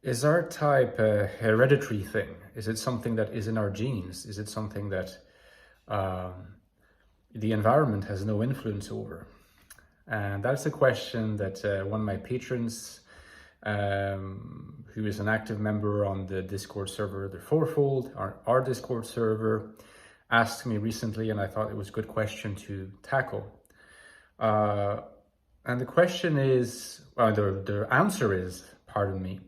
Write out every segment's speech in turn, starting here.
Is our type a hereditary thing? Is it something that is in our genes? Is it something that um, the environment has no influence over? And that's a question that one of my patrons, who is an active member on the Discord server, the Fourfold, our Discord server, asked me recently, and I thought it was a good question to tackle. And the question is, well, the answer is, pardon me,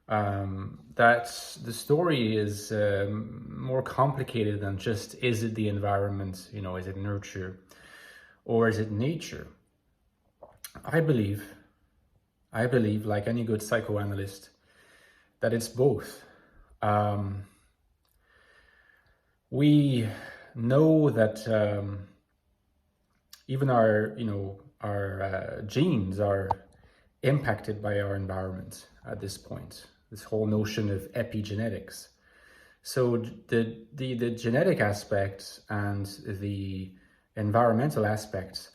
that the story is more complicated than just, is it the environment, is it nurture, or is it nature? I believe, like any good psychoanalyst, that it's both. We know that even our genes are impacted by our environment at this point. This whole notion of epigenetics. So the genetic aspects and the environmental aspects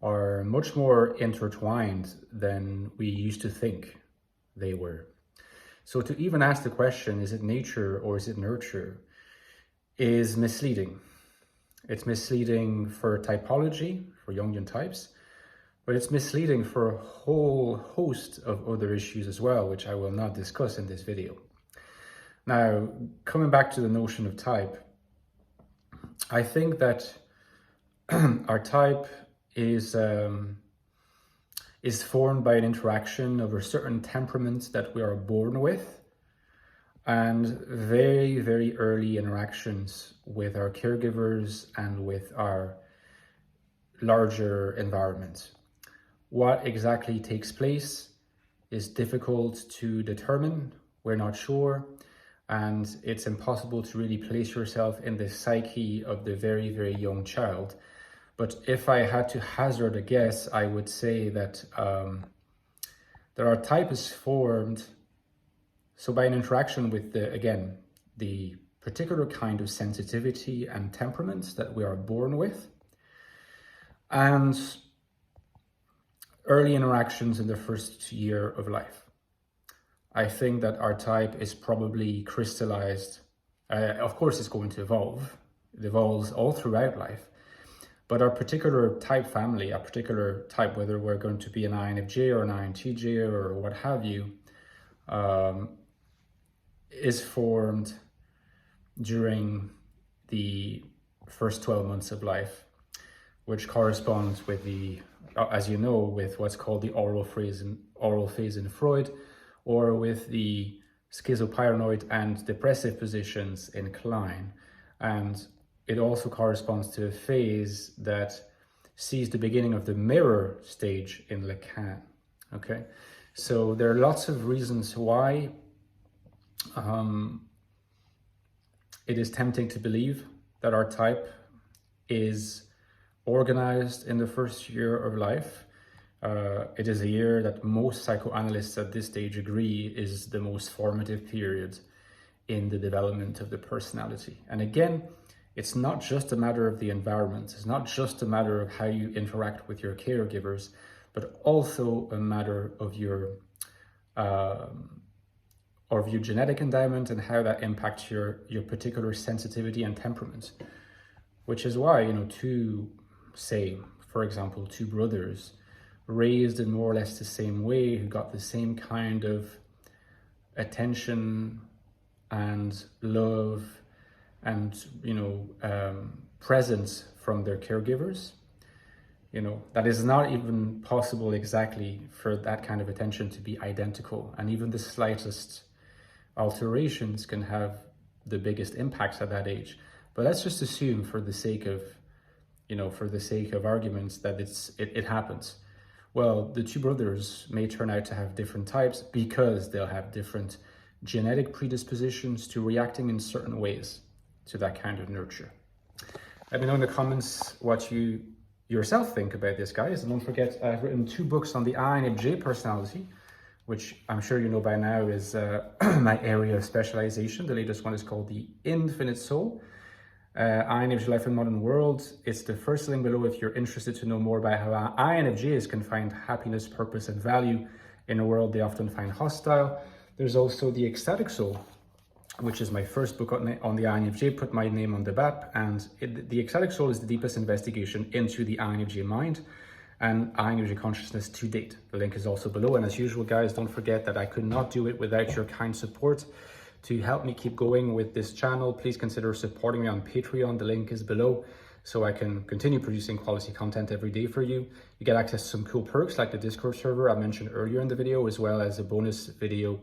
are much more intertwined than we used to think they were. So to even ask the question, is it nature or is it nurture, is misleading. It's misleading for typology, for Jungian types, but it's misleading for a whole host of other issues as well, which I will not discuss in this video. Now, coming back to the notion of type, I think that our type is formed by an interaction of a certain temperament that we are born with, and very, very early interactions with our caregivers and with our larger environment. What exactly takes place is difficult to determine. We're not sure. And it's impossible to really place yourself in the psyche of the very, very young child. But if I had to hazard a guess, I would say that our type is formed so by an interaction with the particular kind of sensitivity and temperaments that we are born with, and early interactions in the first year of life. I think that our type is probably crystallized. Of course, it's going to evolve. It evolves all throughout life. But our particular type family, our particular type, whether we're going to be an INFJ or an INTJ or what have you, is formed during the first 12 months of life, which corresponds with as you know, with what's called the oral phase in Freud, or with the schizoparanoid and depressive positions in Klein. And it also corresponds to a phase that sees the beginning of the mirror stage in Lacan. Okay, so there are lots of reasons why it is tempting to believe that our type is organized in the first year of life. It is a year that most psychoanalysts at this stage agree is the most formative period in the development of the personality. And again, it's not just a matter of the environment. It's not just a matter of how you interact with your caregivers, but also a matter of your genetic endowment and how that impacts your particular sensitivity and temperament. Which is why, for example, two brothers raised in more or less the same way, who got the same kind of attention and love and, presence from their caregivers. That is not even possible exactly for that kind of attention to be identical. And even the slightest alterations can have the biggest impacts at that age. But let's just assume, for the sake of arguments, that it happens. Well, the two brothers may turn out to have different types because they'll have different genetic predispositions to reacting in certain ways to that kind of nurture. Let me know in the comments what you yourself think about this, guys. And don't forget, I've written 2 books on the INFJ personality, which I'm sure you know by now is my area of specialization. The latest one is called The Infinite Soul. INFJ Life in Modern World. It's the first link below if you're interested to know more about how INFJs can find happiness, purpose, and value in a world they often find hostile. There's also the Ecstatic Soul, which is my first book on the INFJ, put my name on the back, and the Ecstatic Soul is the deepest investigation into the INFJ mind and INFJ consciousness to date. The link is also below, and as usual, guys, don't forget that I could not do it without your kind support. To help me keep going with this channel, please consider supporting me on Patreon. The link is below, so I can continue producing quality content every day for you. You get access to some cool perks like the Discord server I mentioned earlier in the video, as well as a bonus video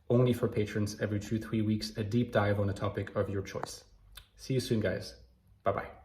only for patrons every 2-3 weeks, a deep dive on a topic of your choice. See you soon, guys. Bye-bye.